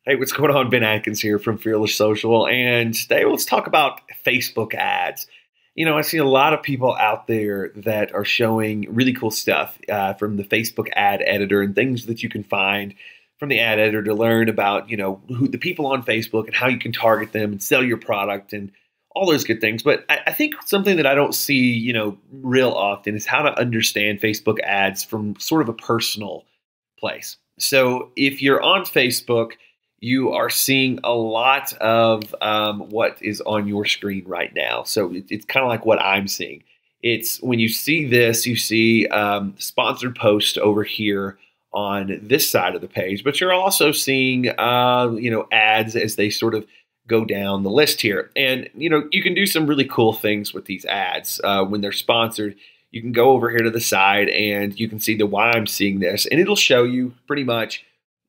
Hey, what's going on? Ben Adkins here from Fearless Social, and today let's talk about Facebook ads. I see a lot of people out there that are showing really cool stuff from the Facebook ad editor and things that you can find from the ad editor to learn about, who the people on Facebook and how you can target them and sell your product and all those good things. But I think something that I don't see, real often is how to understand Facebook ads from sort of a personal place. So if you're on Facebook, you are seeing a lot of what is on your screen right now. So it's kind of like what I'm seeing. It's when you see this, you see sponsored post over here on this side of the page, but you're also seeing ads as they sort of go down the list here. And you can do some really cool things with these ads when they're sponsored. You can go over here to the side and you can see the why I'm seeing this, and it'll show you pretty much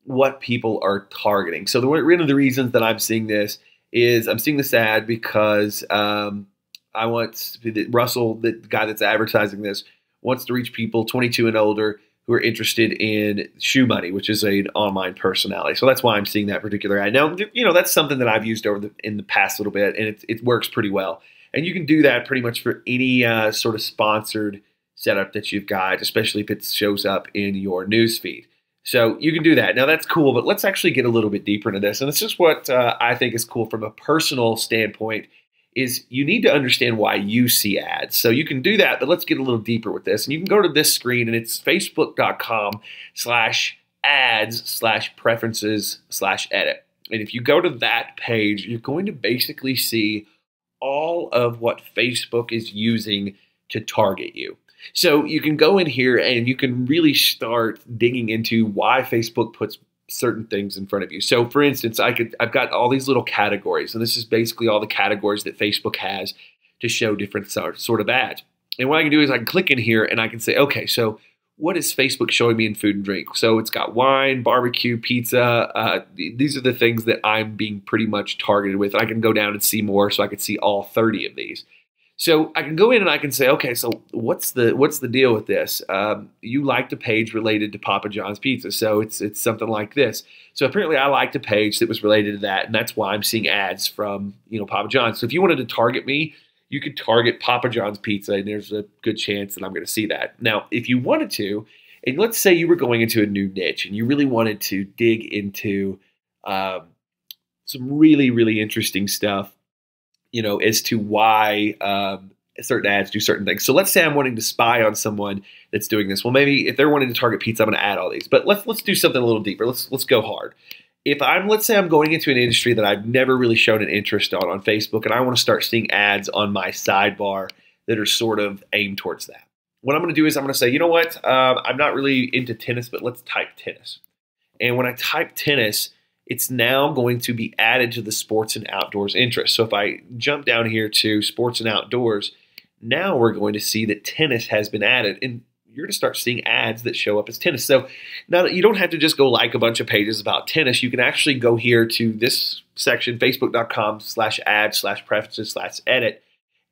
what people are targeting. So one of the reasons that I'm seeing this is I'm seeing this ad because I want Russell, the guy that's advertising this, wants to reach people 22 and older who are interested in shoe money, which is an online personality. So that's why I'm seeing that particular ad. Now, that's something that I've used in the past little bit, and it works pretty well. And you can do that pretty much for any sort of sponsored setup that you've got, especially if it shows up in your newsfeed. So you can do that. Now that's cool, but let's actually get a little bit deeper into this. And this is what I think is cool from a personal standpoint is you need to understand why you see ads. So you can do that, but let's get a little deeper with this. And you can go to this screen and it's facebook.com/ads/preferences/edit. And if you go to that page, you're going to basically see all of what Facebook is using to target you. So you can go in here and you can really start digging into why Facebook puts certain things in front of you. So for instance, I've got all these little categories, and this is basically all the categories that Facebook has to show different sort of ads. And what I can do is I can click in here and I can say, okay, so what is Facebook showing me in food and drink? So it's got wine, barbecue, pizza. These are the things that I'm being pretty much targeted with. And I can go down and see more, so I could see all 30 of these. So I can go in and I can say, okay, so what's the deal with this? You liked a page related to Papa John's Pizza, so it's something like this. So apparently I liked a page that was related to that, and that's why I'm seeing ads from Papa John's. So if you wanted to target me, you could target Papa John's Pizza, and there's a good chance that I'm going to see that. Now, if you wanted to, and let's say you were going into a new niche and you really wanted to dig into some really, really interesting stuff, as to why certain ads do certain things. So let's say I'm wanting to spy on someone that's doing this. Well, maybe if they're wanting to target pizza, I'm going to add all these. But let's do something a little deeper. Let's go hard. Let's say I'm going into an industry that I've never really shown an interest on Facebook, and I want to start seeing ads on my sidebar that are sort of aimed towards that. What I'm going to do is I'm going to say, you know what? I'm not really into tennis, but let's type tennis. And when I type tennis, it's now going to be added to the sports and outdoors interest. So if I jump down here to sports and outdoors, now we're going to see that tennis has been added, and you're going to start seeing ads that show up as tennis. So now that you don't have to just go like a bunch of pages about tennis, you can actually go here to this section, facebook.com/ads/preferences/edit,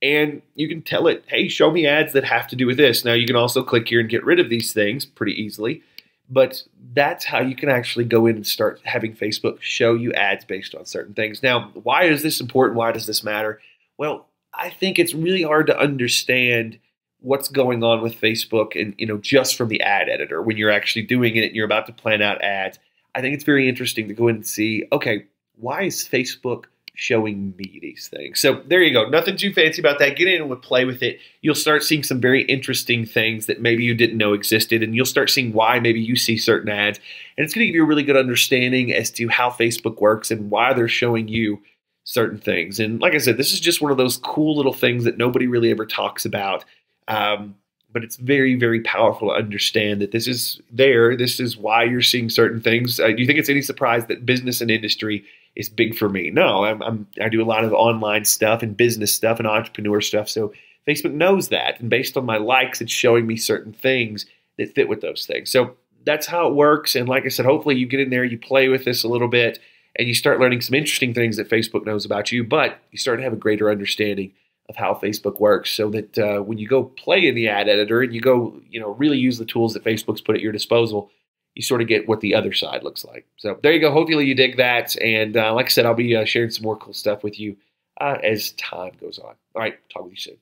and you can tell it, hey, show me ads that have to do with this. Now you can also click here and get rid of these things pretty easily. But that's how you can actually go in and start having Facebook show you ads based on certain things. Now, why is this important? Why does this matter? Well, I think it's really hard to understand what's going on with Facebook and, just from the ad editor when you're actually doing it and you're about to plan out ads. I think it's very interesting to go in and see, okay, why is Facebook showing me these things? So there you go. Nothing too fancy about that. Get in and play with it. You'll start seeing some very interesting things that maybe you didn't know existed, and you'll start seeing why maybe you see certain ads. And it's going to give you a really good understanding as to how Facebook works and why they're showing you certain things. And like I said, this is just one of those cool little things that nobody really ever talks about. But it's very, very powerful to understand that this is there. This is why you're seeing certain things. Do you think it's any surprise that business and industry is big for me? No, I do a lot of online stuff and business stuff and entrepreneur stuff. So Facebook knows that. And based on my likes, it's showing me certain things that fit with those things. So that's how it works. And like I said, hopefully you get in there, you play with this a little bit, and you start learning some interesting things that Facebook knows about you, but you start to have a greater understanding of how Facebook works, so that when you go play in the ad editor and you go, really use the tools that Facebook's put at your disposal, you sort of get what the other side looks like. So there you go. Hopefully you dig that. And like I said, I'll be sharing some more cool stuff with you as time goes on. All right. Talk with you soon.